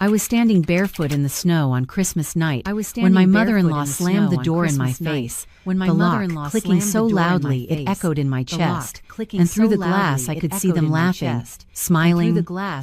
I was standing barefoot in the snow on Christmas night when my mother-in-law slammed the door in my face. The lock clicking so loudly it echoed in my chest, and through the glass I could see them laughing, smiling,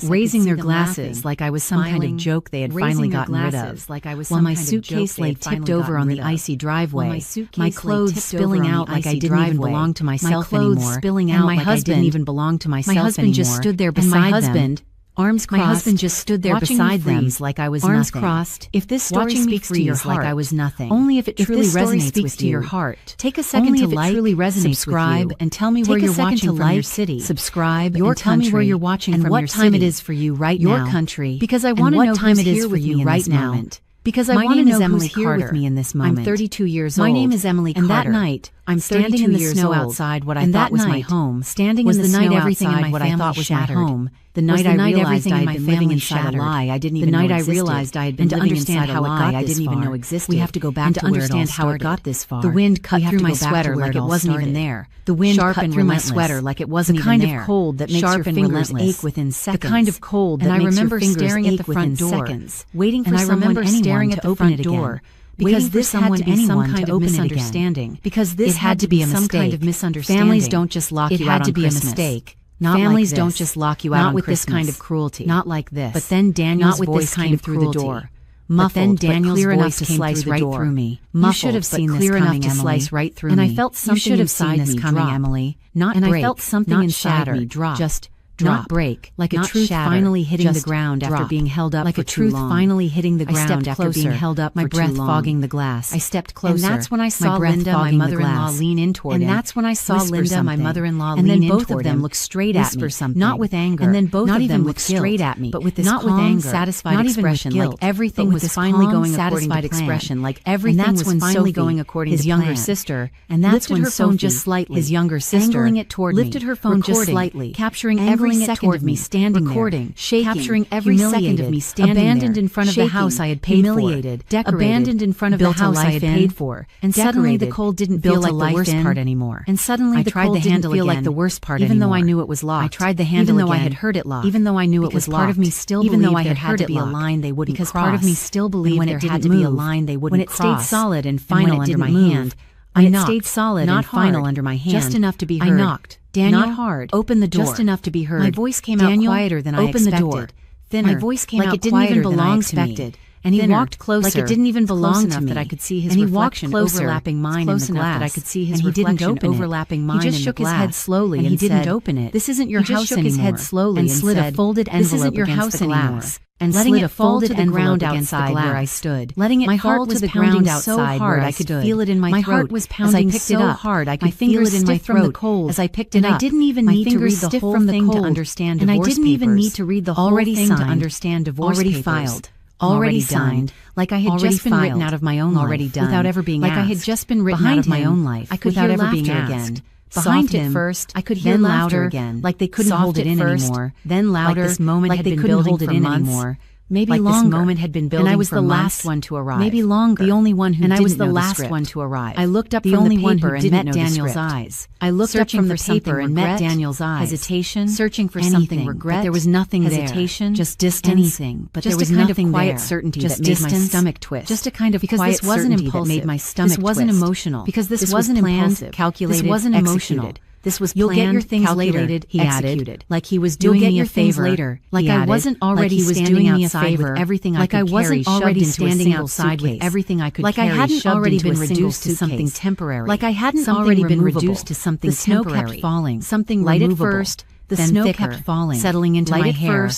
raising their glasses like I was some kind of joke they had finally gotten rid of, while my suitcase lay tipped over on the icy driveway, my clothes spilling out like I didn't even belong to myself anymore, and my husband didn't even belong to myself anymore. My husband just stood there beside them. Arms crossed, my husband just stood there beside them like I was nothing. Arms crossed. If this story speaks to your heart, like I was nothing. Only if it truly resonates with your heart. Take a second to like, subscribe, and tell me where you're watching from your city. Subscribe, your country, tell me where you're watching from your city. And what time it is for you right now. Your country. Because I want to know what time it is for you right now. Because I want to know who's here with me in this moment. I'm 32 years old. My name is Emily Carter. And that night, I'm standing in the snow outside what I thought was my home. Standing in the snow outside what I thought was my home. The night I realized I had been living inside a lie I didn't even know existed. The night I realized I had been living inside a lie I didn't even know existed. We have to go back to understand how it got this far. The wind cut through my sweater like it wasn't even there. The wind cut through my sweater like it wasn't even there. The kind of cold that makes your fingers ache within seconds. The kind of cold that makes your fingers ache within seconds. Waiting for someone, anyone to open it again. Because this had to be some kind of misunderstanding. Because this had to be some kind of misunderstanding. Families don't just lock you out on Christmas. It had to be a mistake. Families don't just lock you out on Christmas. Not with this kind of cruelty. Not like this. But then Daniel's voice came through the door. Muffled, but clear enough to slice right through me. You should have seen this coming, Emily. Slice right through me. And I felt something inside me coming, Emily. Not break. And I felt something inside me drop. Just drop. Not break. Like a truth finally hitting the ground after being held up for too long. Like a truth finally hitting the ground after being held up for too long. My breath fogging the glass. I stepped closer. And that's when I saw Linda, my mother-in-law, lean in toward him. And that's when I saw Linda, my mother-in-law, lean in toward him. And then both of them looked straight at me. Not with anger. And then both of them looked straight at me. But with this calm, satisfied expression. Like everything was finally going according to plan. Like everything was finally going according to plan. His younger sister. And that's when Sophie, just slightly, his younger sister, angling it toward me, lifted her phone just slightly, capturing every second of me standing recording, shaking, capturing every second of me standing abandoned there, in front of shaking, the house I had paid humiliated, for, decorated, abandoned in front of the house I had paid for, and suddenly the cold didn't feel like the worst part anymore. And suddenly the cold didn't feel like the worst part anymore. Even though I knew it was locked, I tried the handle again, even though I had heard it locked, even though I knew it was locked. Part of me still believed there had to be a line they wouldn't cross. Because part of me still believed there had to be a line they wouldn't cross. When it stayed solid and final under my hand, I knocked, stayed solid and final under my hand, just enough to be heard. I knocked. Daniel, not hard. Open the door. Just enough to be heard. My voice came out quieter than I expected. Open the door. Thinner. My voice came out quieter than I expected. And he walked closer, like it didn't even belong to me. That I could see his reflection overlapping mine in the glass. That I could see his reflection overlapping mine in the glass. He just shook his head slowly and he didn't open it. This isn't your house anymore. He just shook his head slowly and slid a folded envelope against the glass. And letting it fall to the ground outside where I stood, letting it fall to the ground so hard I could feel it in my throat. My heart was pounding so hard I could feel it in my throat as I picked it up. I didn't even need to read the whole thing to understand divorce papers. And I didn't even need to read the whole thing to understand divorce papers. Already filed. Already signed, like I had just been written out of my own life, already done, without ever being asked. Like I had just been written out of my own life, I could without ever being asked. Behind him, first, I could hear laughter again, like they couldn't hold it in anymore. Then louder, like this moment had been building for months. Maybe like longer. This moment had been building, and I was the last one to arrive. Maybe longer, the only one who didn't know the script. And I was the last one to arrive. I looked up from the paper and met Daniel's eyes. I looked up from the paper and met Daniel's eyes. Hesitation, searching for something, regret. But there was nothing there. Hesitation, just distance. Anything, but there was nothing there. Quiet certainty that made my stomach twist. Just a kind of quiet certainty that made my stomach twist. This wasn't emotional. Because this wasn't planned, calculated, this wasn't emotional. This was planned, you'll get your things later, he added, like he was doing me a favor later, like I wasn't already standing outside with everything I could carry, already standing outside with everything I could carry, like I hadn't already been reduced to something temporary, like I hadn't already been reduced to something temporary. The snow kept falling, something light at first, the snow kept falling, settling into my hair.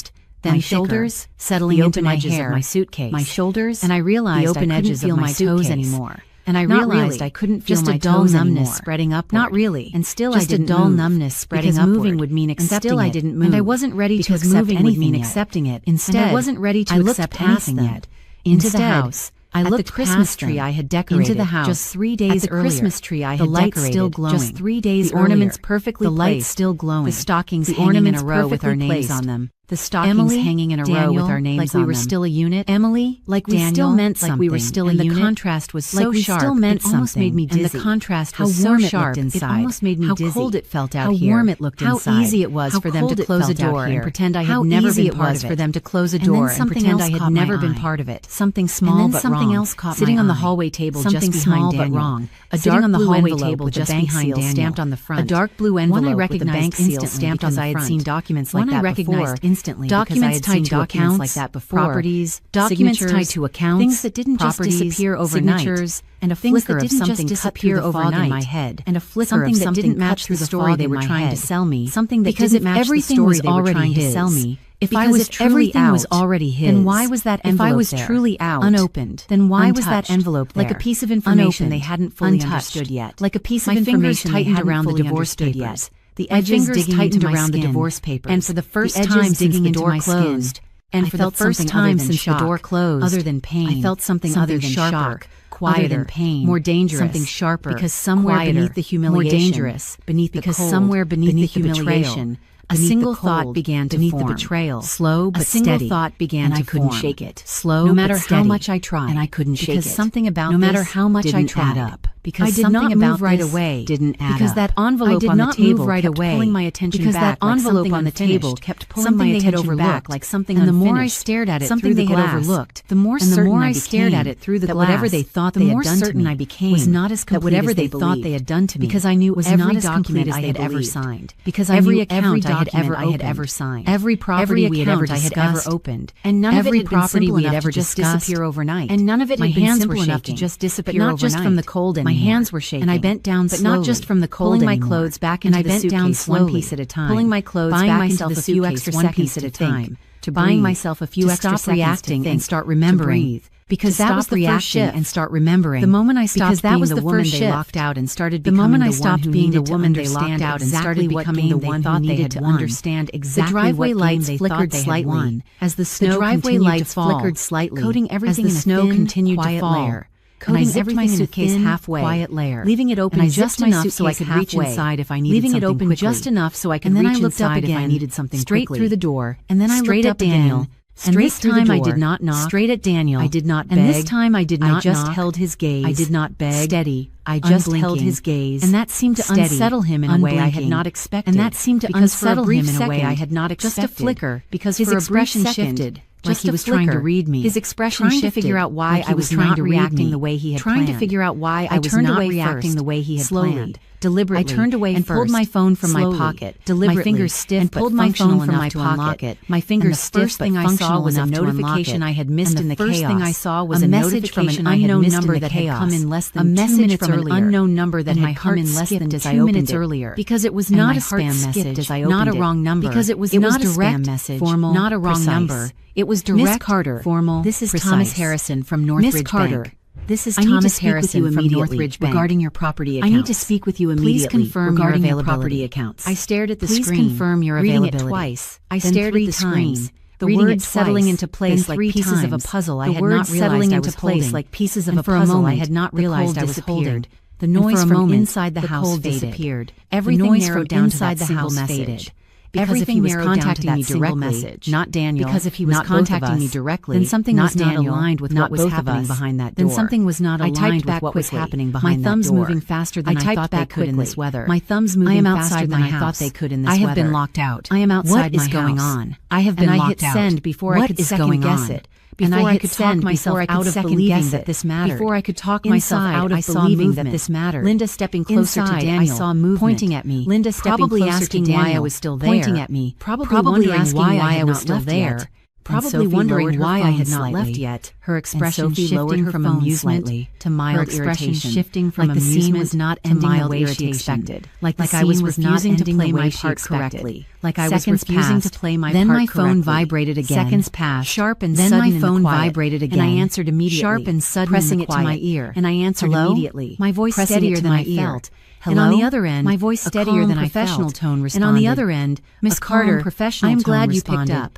Then my shoulders, settling into my hair, my suitcase, my shoulders, and I realized I couldn't feel my toes anymore. And I realized I couldn't feel my dull numbness spreading upward. Not really. And still I didn't move. Just a dull numbness spreading upward. Because moving would mean accepting it. And still I didn't move. And I wasn't ready to accept anything accepting it. Instead, I wasn't ready to accept anything yet. Into the house. I looked at the Christmas tree I had decorated. Into the house. Just 3 days earlier. The Christmas tree I had decorated. The lights still glowing. Just 3 days earlier. The ornaments perfectly placed. The lights still glowing. The stockings hanging in a row with our names on them. The stockings hanging in a row with our names on them. Like we were still a unit. Emily, like we still meant something. Like we were still a unit. And the contrast was so sharp. Still meant something. It almost made me dizzy. And the contrast was so sharp inside. It almost made me dizzy. How cold it felt out here. How warm it looked inside. How easy it was for them to close a door and pretend I had never been part of it. For them to close a door and pretend I had never been part of it. Something small but wrong. Something else caught my eye. Sitting on the hallway table just behind Daniel. A dark blue envelope with the bank seal stamped on the front. A dark blue envelope with the bank seal stamped on the front. I had seen documents like that before. Documents tied to accounts like that before. Properties, documents tied to accounts, things that didn't just disappear overnight. Signatures, and a flicker of something disappear overnight in my head, and a flicker of something didn't match through the story they were trying to sell me. Something that didn't match the story they were trying to sell me. If I was truly out, was already his, then why was that envelope there? If I was truly out, unopened, then why was that envelope there? Like a piece of information they hadn't fully understood yet. Like a piece of information they hadn't around the divorce papers. The edges tightened around the divorce papers, and for the first time since the door closed, and for the first time since the door closed, other than pain, I felt something other than shock, quieter, pain, more dangerous, something sharper, because somewhere beneath the humiliation, more dangerous, beneath the cold, somewhere beneath the humiliation. A single thought began to form. The betrayal, slow but steady. A single thought began to form. I couldn't shake it. Slow, no matter how much I tried, and I couldn't shake it. Because something about no matter how much I tried, up. Because I did not move right away. Didn't add because that envelope on the table kept pulling my attention back. Because that envelope on the table kept pulling my attention back like something unfinished. And the more I stared at it through the glass, the more certain I stared at it through the glass. That whatever they thought they had done to me, I became was not as complete as they thought they had done to me. Because I knew every document I had ever signed. Because every account I had ever signed. Every property we had ever discussed, opened, and none of it had been simple enough to just disappear overnight. And none of it had been simple enough to just disappear overnight. But not just from the cold anymore. My hands were shaking, and I bent down slowly, but not just from the cold anymore. Pulling my clothes back into the suitcase one piece at a time. Pulling my clothes back into the suitcase one piece at a time. To buying myself a few extra seconds reacting and start remembering. Because that was the first shift and start remembering. The moment I stopped being the woman they locked out and started becoming the one who needed to understand out and started becoming the one who needed to understand exactly what game they thought they had won. As the snow continued to fall, coating everything in a thin, quiet layer. Coating everything suitcase halfway, quiet layer, leaving it open just enough so I could reach inside if I needed something quickly. Leaving it open just enough so I could reach inside if I needed something quickly. Straight through the door, and then I looked up Daniel. And this time I did not knock. Straight at Daniel. I did not beg. And this time I did not knock. I just held his gaze. I did not beg. Steady. I just held his gaze. And that seemed to unsettle him in a way I had not expected. And that seemed to unsettle him in a way I had not expected. Just a flicker, because his expression shifted. Like he was trying to read me. His expression shifted. Trying to figure out why I was not reacting the way he had planned. Trying to figure out why I was not reacting the way he had planned. Deliberately, I turned away and pulled my phone from my pocket. Deliberately, my fingers stiff and pulled my phone from my pocket. My fingers stiff but functional enough to notification I had missed in the chaos. The first thing I saw was a message from an unknown number that had come in less than 2 minutes earlier. A message from an unknown number that had come in less than 2 minutes earlier. Because it was not a spam message, not a wrong number. Because it was not a spam message, formal, not a wrong number. It was direct, Miss Carter, formal, this is precise. Thomas Harrison from Northridge Bank. This is Thomas Harrison from Northridge Bank regarding your property accounts. I need to speak with you immediately. Please confirm regarding your property accounts. I stared at the screen. Please confirm your availability. Reading it twice. I stared at the screen. The words settling into place like pieces of a puzzle. I had not realized I was holding. Like pieces of a puzzle. I had not realized I was holding. The noise from inside the house disappeared. Everything narrowed down to that single message. Because if he was contacting me directly, not Daniel, because if he was contacting me directly, then something was not aligned with what was happening behind that door. Then something was not aligned with what was happening behind that door. My thumbs moving faster than I thought they could in this weather. My thumbs moving faster than I thought they could in this weather. I have been locked out. I am outside my house. What is going on? I have been locked out. And I hit send before I could second guess it. Before I could talk myself out of believing that this mattered. Before I could talk myself out of believing that this mattered. Linda stepping closer to Daniel, I saw movement, pointing at me. Linda stepping closer to Daniel, why I was still there, pointing at me. Probably asking why I was still there. Probably wondering why I had not left yet. Her expression shifting from amusement to mild irritation, shifting from amusement the scene was not ending the way she expected. Like I was refusing to play my part correctly. Like I was refusing to play my part correctly. Then my phone vibrated again. Seconds passed. Sharp and sudden. Then my phone vibrated again. And I answered immediately. Sharp and sudden. Pressing it to my ear. And I answered immediately. My voice steadier than I felt. And on the other end, my voice steadier than I felt. And on the other end, Miss Carter, I am glad you picked up.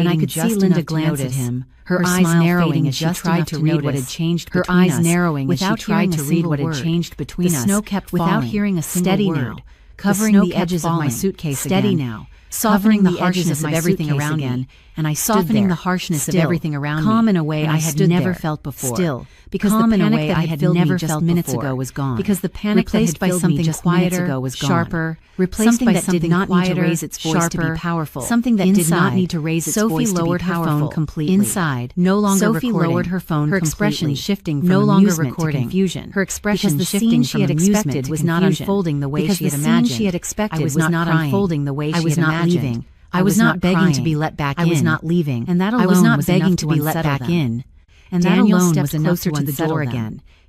and I could see Linda glance at him, her eyes narrowing as she tried to read what had changed between us. Her eyes narrowing as she tried to read what had changed between us. The snow kept falling, without hearing a single word, covering the edges of my suitcase steady now, softening the harshness of everything around me, and I softening the harshness of everything around me, calm in a way I had never felt before. Still, because the panic that I had never felt minutes ago was gone. Because the panic replaced by something just quieter, ago was gone. Sharper, replaced by something that did not need to raise its voice to be powerful. Something that did not need to raise its voice to be powerful. Sophie lowered her phone completely. Inside, no longer recording. Sophie lowered her phone completely. Her expression shifting from no longer recording to confusion. Her expression shifting from amusement was not unfolding the way she had imagined. She had expected I was not unfolding the way she had imagined. I was not begging to be let back in. I was not leaving. And that alone was enough to be let back in. And that alone was enough to unsettle them again.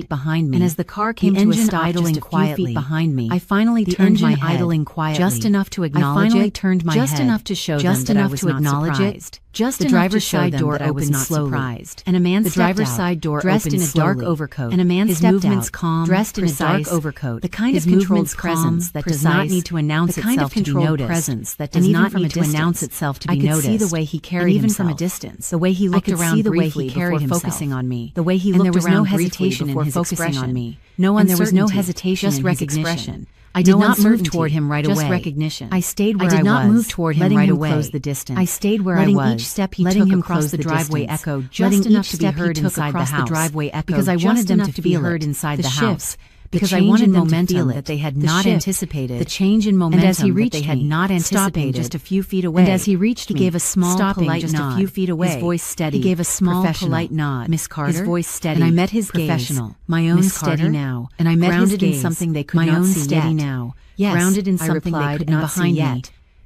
feet behind me, and as the car came the to a engine stop idling just a few quietly feet behind me, I finally the turned my engine head, idling quietly, just enough to I acknowledge finally it, turned my just head, enough to show just them that I enough was to not acknowledge it, surprised. just The enough driver's to show side them door that I was opened not slowly, surprised. and a man The stepped driver's out, side door dressed in opened a dark slowly, overcoat, and a man his stepped movements out, calm, dressed in a precise, dark overcoat, the kind his of controlled movements presence calm, that does not precise, need to announce the kind itself of to be controlled noticed, presence that and does even not from a need to announce distance, itself to I be could noticed. see the way he And carried even himself, from a distance, the way he I looked could around see the way briefly he carried before himself, focusing on me, the way he and looked there was around no briefly hesitation before in his focusing expression, on me, no and there was no uncertainty, hesitation just in his recognition. expression. I did No not move uncertainty, toward him right just away. recognition. I stayed where I did not was, move toward him letting right him away. close the distance. I stayed where letting I was, each step he letting took him across cross the driveway distance, echo just letting enough each to be step he heard took inside the across the house, driveway echo because I just wanted them enough to to be feel heard it, inside the the shift, house, because the I change wanted in them to momentum feel it, that they had the not shift, anticipated, the change in momentum and as he that reached they had me, not stopping anticipated, just a few feet away, and as he reached he me, gave a small, stopping polite just nod, a few feet away, his voice steady, he gave a small, professional, polite nod, Miss Carter, his voice steady, and I met his professional, gaze, my own Miss steady Carter, now, and I met his grounded in gaze, something they could my not own see steady yet. now, Yes, grounded in I something they replied, could and not see behind me, yet.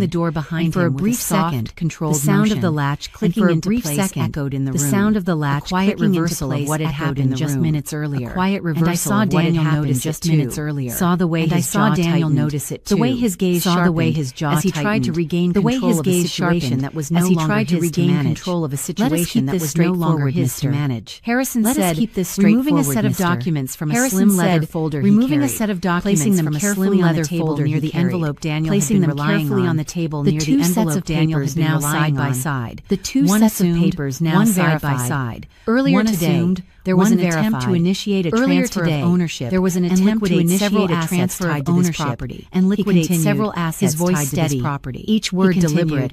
the door behind and for him a brief second, controlled the sound motion. of the latch clicking for a into brief place second, echoed in the room. sound of the latch A quiet clicking into reversal place of what had echoed happened in the just room. minutes earlier. A quiet reversal and I saw of what had Daniel happened notice just it minutes too. earlier. Saw the way And I his saw jaw Daniel tightened. notice it The way too. his gaze Saw the way sharpened his jaw as he tried to tightened. regain The way control his of a gaze situation sharpened that was as no he longer tried to his regain manage. control of a Let us situation keep that this was no longer straightforward, his Mr. to manage. Harrison Let us said, keep this removing a straightforward, set of mister. documents from a Harrison slim leather said, folder removing he a carried, set of documents placing them from a carefully slim on the leather table folder near he the carried, envelope Daniel placing had been them relying carefully on. on the table The near two the sets envelope of Daniel papers had been now relying side by on. side. The two One sets of assumed, papers now one side by verified. side. Earlier One today, assumed, there was one an attempt to verified. initiate a Earlier transfer today, of ownership. there was an and attempt to liquidate several initiate a assets transfer tied of to this ownership property. and He liquidate continued, several assets his voice tied to steady, this property. each He word continued, deliberate,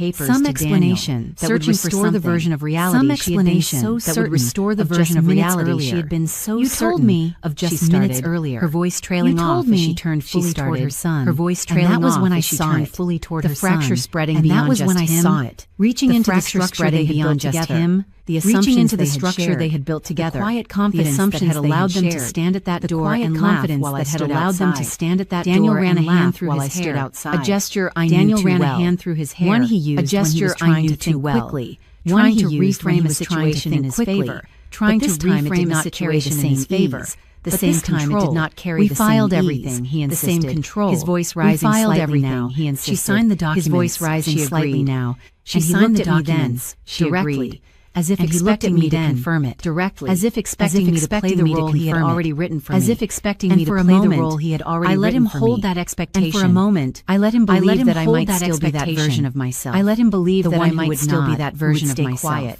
papers some to explanation Daniel, that would restore the version of reality some she had been explanation so that certain would restore the of version just of minutes reality earlier. she had been so You certain told me of just she minutes started, earlier. her voice trailing You off told as me she turned she fully started, toward her son. her voice And trailing that was off when I as she saw turned it. fully toward The her fracture son. spreading And beyond that was just when I him. saw it. Reaching The into the fracture structure spreading they had beyond built just together. him, The reaching assumptions into the they had structure shared, they had built together, the quiet confidence the assumptions that had they had allowed them to shared, stand at that the door quiet and laugh confidence while I that had stood allowed them to outside. stand at that Daniel door ran and a hand laugh through while his I stood hair, outside. a gesture I Daniel knew too ran well. a hand through his hair, One he used a gesture when he was I trying knew to too think well. quickly, One trying he to used when he reframe a was trying to situation think in his quickly, favor, trying but to this time it reframe did a not carry the situation same in his favor. ease. The But same this time it control. did not carry We the filed same everything, ease. he The same insisted. control. His voice We rising filed slightly everything, now, he insisted. She signed the documents. His voice rising she slightly agreed. now. She And he signed looked the at me documents. then, She directly, agreed. as if And he expecting looked at me me to then, confirm it directly, as if expecting me to play the role he had already written for me, as if expecting and me to for a play the moment, role he had already I let written him for hold me. that expectation. And for a moment, I let him believe that I hold might that still be that expectation. version of myself. I let him believe the that one I might who would still be nod, that who would version of stay myself. quiet,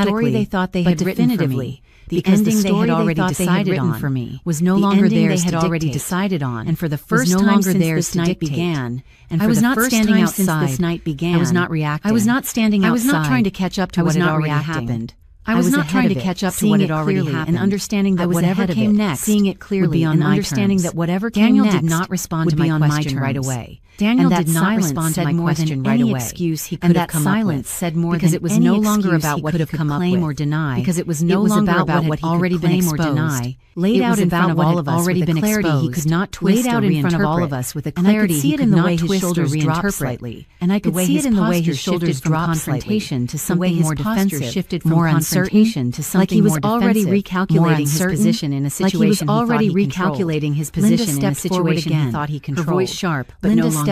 automatically, they thought they but had written for definitively, me. because the ending they story had they already thought they had decided written on for me was no the longer ending theirs they had to already dictate. decided on, And for the was first no time longer since theirs this to night dictate. began, and I for was the not first standing time outside. since this night began, I was not reacting. I was not standing outside. I was not trying to catch up to I was what had not already reacting. happened. I was not ahead trying of to it, catch up to seeing what it had already clearly happened, and understanding that I was whatever ahead of came it, next seeing it clearly would be on and my understanding terms. that whatever Daniel came did next not respond would to be my on my question right terms. away. Daniel And that did not silence respond to said my more than question right any away. excuse he And could that have come silence up with, said more because than it was any no longer excuse about he what could he have could come up claim with. or deny, Because it was no longer about what had he already could been claim or exposed. deny. Laid It out was in front about of what all had of us already with a been clarity he exposed, could not twist laid out or in front of all reinterpret. of us with a And I could clarity see he it in could the not way his twist or shoulders dropped reinterpret. slightly. And I could see it in the way his shoulders shoulders from dropped confrontation to the way something his more posture defensive, shifted from more uncertain, confrontation to like something he was more already defensive, recalculating more his uncertain, position in a like he was situation he already thought he controlled. recalculating his Linda position in a stepped forward situation again, he thought he her controlled. voice sharp but Linda no longer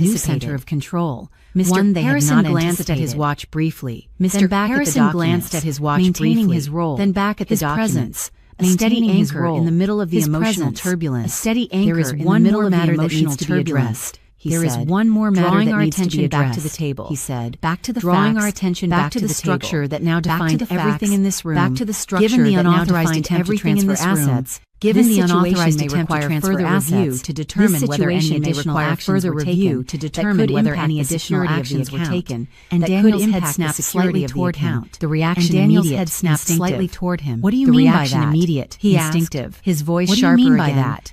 new center of control. Mr. Harrison glanced at his watch briefly. Mr. Harrison glanced at his watch briefly, his role, then back at the presence, maintaining his anchor role in the middle of the his emotional presence, turbulence. A steady anchor There is in one the middle more of the matter that emotional needs to be turbulence. addressed. There is said, one more matter drawing that our needs to attention be back to addressed, the table. he said. Back to the drawing facts, our attention back to to the the structure table, that now back to defined the everything facts, in this room. back to the structure Given the that now unauthorized defined attempt to everything in transfer this room. assets, Given this the unauthorized situation may attempt to require transfer further review assets to determine whether any situation may additional require actions further were review taken to that determine could whether impact any the additional security of the actions were account, taken and that Daniel's could head impact snapped the security slightly of the toward him. account. The reaction And Daniel's immediate, head snapped instinctive. slightly toward him. What do you The mean by reaction that? immediate, He instinctive. asked, his voice What do you sharper mean by again. that?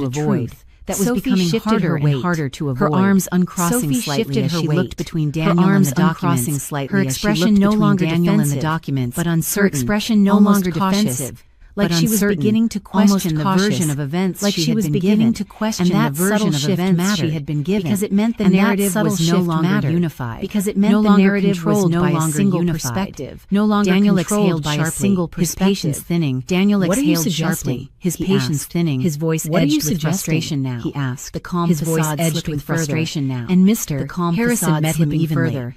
to avoid, that was Sophie becoming shifted harder her and weight, harder to avoid. her arms uncrossing Sophie slightly shifted as her she weight, looked between her Daniel and arms the documents. uncrossing slightly Her as she expression looked no between longer Daniel and the defensive, documents, but her uncertain, expression no almost longer cautious, defensive, like but she was uncertain, beginning to almost question the cautious, version of events like she she had was been beginning given, to question and that the version subtle of shift events mattered, she had been given, because it meant the and that narrative subtle was no shift longer mattered, unified, because it meant no the longer narrative was controlled no by a longer single unified, perspective, no longer Daniel controlled exhaled by a sharply, single his patience perspective. thinning. Daniel What are you exhaled suggesting? sharply, his He patience asked. thinning, his voice What are you edged with suggesting? frustration now. He asked. The calm His voice facade edged slipping with further, frustration now. and Mr. The calm Harrison facade met him slipping evenly, further,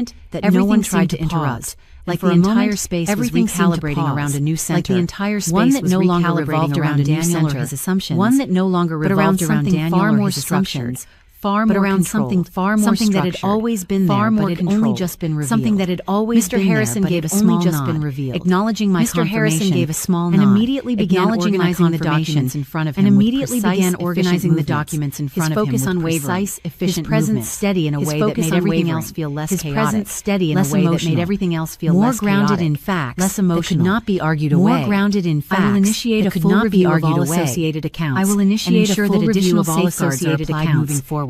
moment that no one tried to interrupt. Like the entire space was recalibrating around a new center. Like the entire space one that no longer revolved around Daniel or his assumptions. One that no longer revolved around Daniel or his assumptions. Far more around something far more something that had always been there, far more but had only just been revealed. Something that had always been there, Mr. Harrison gave a small nod, acknowledging my confirmation. Mr. Harrison gave a small nod, and immediately began organizing the documents in front of him. And immediately began organizing the documents in front of him. His focus on precise, efficient presence steady in a way that made everything else feel less chaotic. His presence steady in a way that made everything else feel less chaotic. More grounded in facts, less emotional, that could not be argued away. More grounded in facts, I will initiate a full review of all associated accounts. I will initiate a full review of all associated accounts moving forward.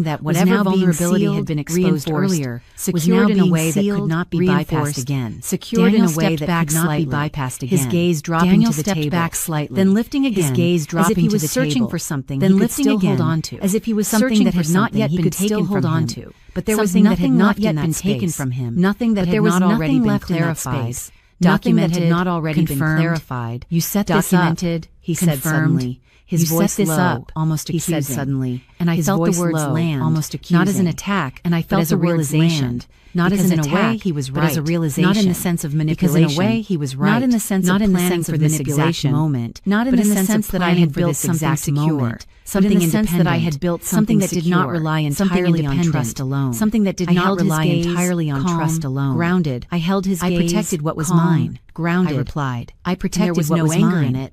knowing that whatever vulnerability had been exposed earlier, secured in a way that could not be bypassed again. Secured in a way that could not be bypassed again. His gaze dropping to the table, back slightly, then lifting again. His gaze dropping to the table, searching for something, then lifting again, hold on to, as if he was something that had not yet been taken from him. But there was nothing that had not yet been taken from him. Nothing that had not already been clarified. Documented, had not already been clarified. You set this up, he said suddenly. His voice set this up, almost accusing. He said suddenly, and I felt the words land, almost accusing. Not as an attack, and I felt the realization. Not as an attack, in a way he was right, but as a realization. Not in the sense of manipulation. Because in a way he was right. Not in the sense of planning for this exact moment. Not in the sense that I had built something secure. Something in the sense that I had built something that did not rely entirely on trust alone. Something that did not rely entirely on trust alone. Grounded. I held his gaze. I protected what was mine. Grounded. I replied. I protected what was mine. There was no anger in it.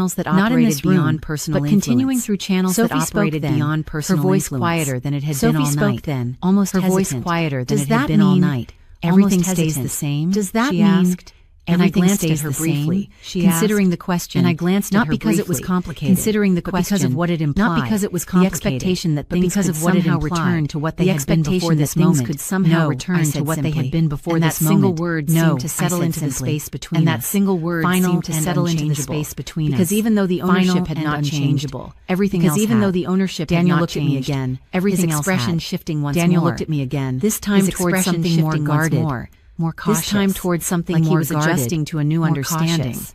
channels that not in this operated room, beyond personal but influence. continuing through channels Sophie that operated spoke then, beyond personal her voice influence. quieter than it had Sophie been all spoke night. then, Almost her hesitant. voice quieter than Does it that had been all mean night. everything Almost stays the hesitant. same? Does that she mean asked. And I everything glanced at stays her the briefly, same? She considering asked. the question, And I glanced at not her because it was briefly, complicated, considering the but question, because of what it implied, not because it was the complicated, expectation that but things because could of what it somehow implied, return to what they the had been expectation before that this things moment. could somehow No, I return to said what they simply. had been before And this that single moment. word No, seemed to I settle said into the simply. space between And us. that single word Final seemed to and settle into the unchangeable. space between Because us. even though the ownership Final had and not changed, unchangeable. everything Because else even had. though the ownership had Daniel not looked at me changed, again. everything His else expression had. shifting once Daniel more. looked at me again. This time His towards expression something more shifting once guarded, more cautious. This time towards something like more he was guarded, adjusting to a new more understanding. cautious.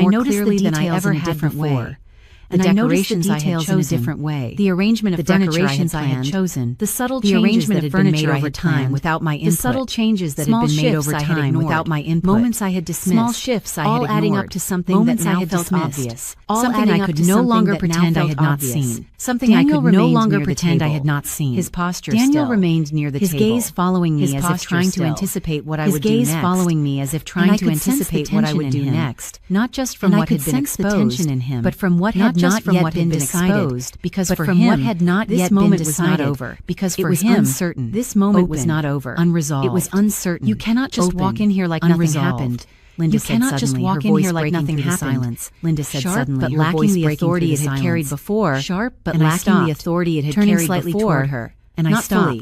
I more noticed clearly the than I details ever in a had different before. way. The And I noticed the decorations I had details in a chosen, different way. the arrangement of The furniture decorations I I had had chosen, the subtle the changes arrangement that of had been furniture made I over had planned time without my input, the subtle changes that small had been made shifts over I had time ignored, without my input, moments I had dismissed, small shifts I all had adding ignored, up to something moments that now I had felt dismissed, obvious, all something adding I up could to no something longer that pretend now I had felt not obvious, seen, something Daniel I could no remained longer near the pretend I table. had not seen. His posture Daniel still. remained near the His table, gaze following me his as if posture trying to still. anticipate what I His would do gaze next. following me as if And trying I to could sense the anticipate what I would tension do in him. next, not just from And I what had could been sense the exposed, tension in him, but from what not had just not from yet what been had been decided, exposed, because but for from him, what had not this yet been moment was not decided, over, because it for was him, uncertain, this moment was open, not over, unresolved. It was uncertain. You cannot just open, walk in here like unresolved. nothing happened. Linda You said cannot just suddenly, walk her in voice here like breaking nothing through the happened. silence. Linda said Sharp, suddenly, but her lacking voice the breaking authority through it the had carried silence. before. Sharp, but And I lacking the stopped, authority it had turning carried slightly before. toward her. And I Not stopped, fully,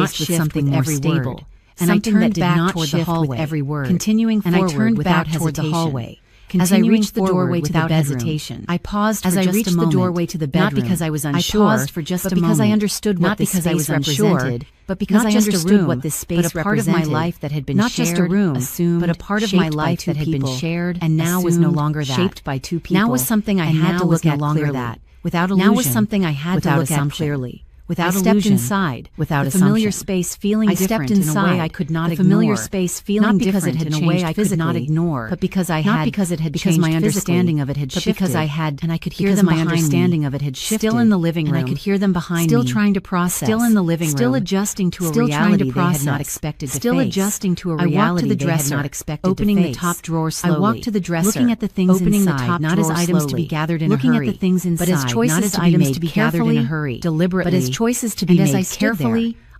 faced with something more stable, and I turned back toward the hallway with every word, continuing forward, and I turned back toward the hallway. As I reached the doorway to the bedroom, I paused for just a moment, not because I was unsure, I paused for just but because I understood what this space represented, but because I understood what this space represented, but a part of my life that had been not shared, just a room, assumed, but a part of my life that had been shared, and now was no longer that, shaped by two people. Now was something I had to look at clearly, without illusion. Now was something I had to look at clearly. Without illusion, I stepped inside, without the familiar space feeling different in a way I could not ignore. The familiar space feeling different in a way I could not ignore, but because I had, not because it had changed, my understanding of it had shifted, because I had, and I could hear them behind me. My understanding of it had shifted, still in the living room, and I could hear them behind me, still trying to process, still in the living room, still adjusting to a reality they had not expected to face, still adjusting to a reality they had not expected to face. Opening the top drawer slowly, I walked to the dresser, looking at the things opening inside, the top not as items to be gathered in a hurry, looking at the things inside, but as choices to be made carefully, deliberately, but as choices to be made carefully,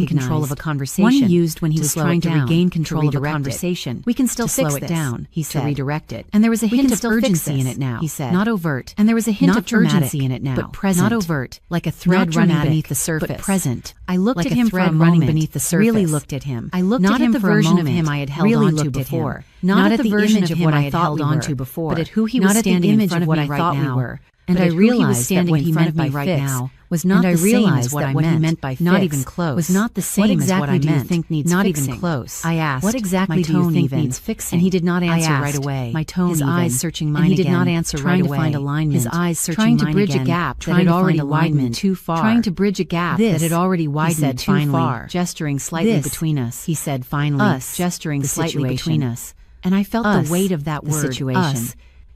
regain control of a conversation. One used when he to was slow trying it to down, regain to control of a redirect it. conversation. We can still to slow fix it this, down, he to said. redirect it. And there was a We hint can of still fix urgency in this, it now, he said. not overt. And there was a hint not of urgency dramatic, in it now, but present. not overt, like a thread not running dramatic, beneath the surface, but present. I looked like at a him for thread a running moment, beneath the surface. really looked at him. I looked not at him the for a version of moment, him I had held really on to looked at him. before, Not at the the version image of of him what I I thought held we on were, to before, but at who he not was at the standing in image front of of what me I right thought we now. were. And But I at who he was realized that standing what in he front meant of by me right fix now was not the same as what I what he meant, meant by not fix even close. was not the What same as exactly what I do you meant, think needs not fixing? even close. I asked. What exactly My do you tone think even. needs fixing? And he did not I answer asked. right away. My tone his even. eyes searching And mine he did again, not answer trying right to find away. alignment. His eyes searching trying to mine bridge again, a gap trying that had to already find widened alignment. too far. Trying to bridge a gap This, that had already widened he said too finally, far. gesturing slightly This, between us. he said finally, Us, gesturing the slightly situation. between us. And I felt Us, the weight of that the word, situation. us,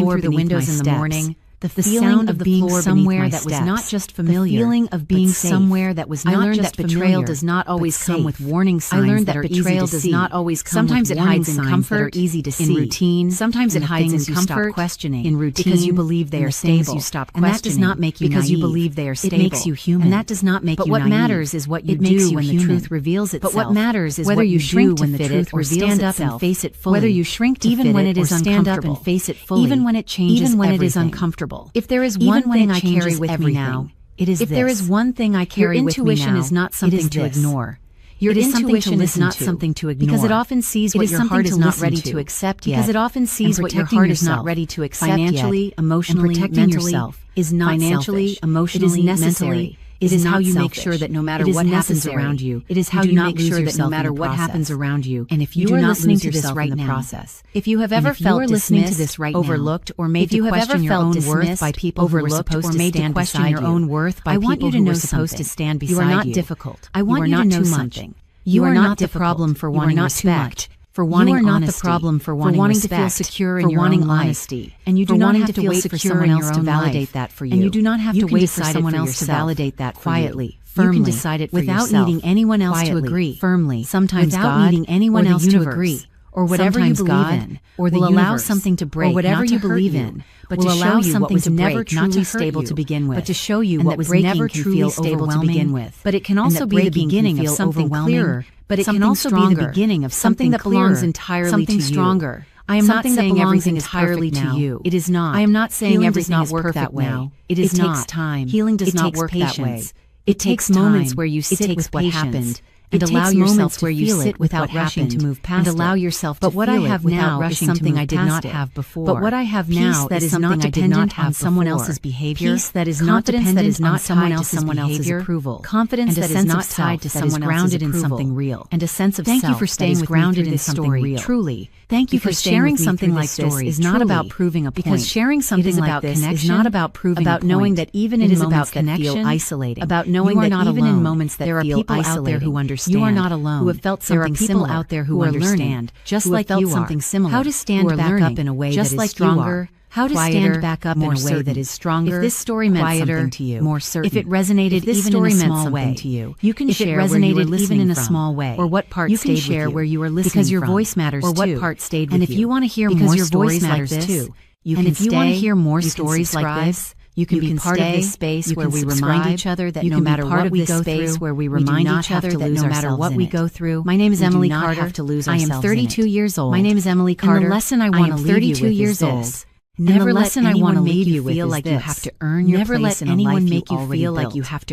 came floor through the beneath windows my in the steps. morning, the feeling sound of of being being somewhere somewhere that that was was not not just just familiar, familiar, the feeling of being safe. somewhere that was I not learned just that betrayal familiar, does not but always come safe. with warning I signs learned that that are betrayal easy to does see. not always come Sometimes with it hides warning in signs comfort, that are easy to in see. routine. Sometimes in it the hides in things you stop comfort, questioning, in routine, because you believe they in are the things stable. you stop And that does questioning, not make you because you naive. believe they are It stable. makes you human. And that does not make But you what naive. matters is what you It makes do you when human. the truth reveals itself. But what matters is whether what you you shrink do to when the fit truth it or reveals stand up itself. and face it fully. Whether you shrink to even fit when it it or is stand up and uncomfortable. face it fully. Even when it changes Even when it is everything. uncomfortable. If there is Even one when thing it I changes carry with me everything. now, It is if there this. is one thing I carry Your with me intuition now, is not it something is to this. ignore. Your It is something to intuition is listen not to, something to ignore. because it often sees It what is your something heart to is not listen ready to, to accept because yet. it often sees And what your protecting heart is not yourself, ready to accept financially, yet. emotionally, And protecting mentally, yourself is not financially, selfish. emotionally, it is necessary. mentally, It is how you make selfish. sure that no matter It is what happens necessary. around you, It is how do you not make lose sure that no yourself matter in the what process. happens around you, And if you do are not listening lose to this yourself right in the now, process. if you have And ever if you felt are listening to dismissed, this right now, overlooked, or made if you to have question ever your felt own worth dismissed, by people who were overlooked, supposed or to made to stand question beside your you, own worth by I want people you to who know were supposed something. to stand You are beside not you. difficult. I want you you are to not know too something. much. You are not the difficult. problem for You are wanting not respect, too much. for You wanting are not honesty, the problem for wanting to respect, feel secure in for your wanting own life, honesty, and you for do not wanting have to to feel wait for secure someone in else your to own validate life. that for you. And you do not have You to can wait for decide it someone for else to yourself, validate that for quietly, you. firmly, You can decide it for without yourself, needing anyone else quietly, to agree, firmly, sometimes without God, needing anyone or the else to universe, agree, or whatever you sometimes believe God, in, or the will allow universe, something to break, or whatever not to you hurt believe you, in, but will to allow show you something what was to never break, not to truly hurt stable you, to begin with, but to show you and what that was breaking never can truly feel stable to overwhelming, begin with. but it can And also that be the breaking beginning can of feel something overwhelming, clearer, but it something can also be the stronger, beginning of something something that belongs clearer, entirely something to you. stronger. I am not Something that saying belongs everything is entirely perfect to now. you. It is not. I am not saying Healing everything does not is work perfect that way. now. It It is takes not. time. Healing does It not takes work patience. that way. It takes takes moments time. where you It sit takes with what patience. happened It and allow takes yourself moments where you to feel sit it with without what rushing happened to move and past allow it. yourself to But what I feel it have without now is rushing to something move I did past not it. have before. But what I have Peace now that is is something not I did not dependent have on someone before. else's behavior, Peace that is not confidence that dependent is not on someone tied to else's someone else's behavior, approval, confidence and a that is sense not of self tied to that is someone grounded else's in something approval, real, and a sense of Thank you self for that staying is with me grounded through in this something story. real. Truly, Thank you for because sharing sharing something something like like this this is is not not about about proving a point. because sharing something It is like about this is connection, not about proving about a knowing point. that even It in is moments about that feel connection, isolating, about knowing you are that not even alone. in moments that there are feel people out there isolating, who understand. you are not alone. Who have felt There are something people similar, out there who are understand, learning, just who have like felt you are, something similar, how to stand who are back learning, up in a way just that like is stronger, you are, how to quieter, stand back up more in a way certain. that is stronger. If this story meant quieter, something to you, more certain. if it resonated If this even story in a meant small something way to you, you can if it share where you were resonated listening even in a from, small way, or what part you can stayed share with you, where you were listening because your from, voice matters or what too. part stayed And with if you want to hear because more your voice stories like matters this, too. you And can if you want to stay, hear more you can stories like subscribe, this, you can be part of this space where we remind each other that you no can be matter part what of we this go space through, where we do remind not each have other to that lose no matter ourselves what in we it. go through, My name is we do Emily not Carter. have to lose I am ourselves in it. 32 years old. My name is Emily Carter. And the lesson I I want am to leave 32 you with years is old. this. Never And the let lesson I anyone want to make leave you you with feel is like you this. have to earn your Never place let in a anyone life make you already feel like built. you have to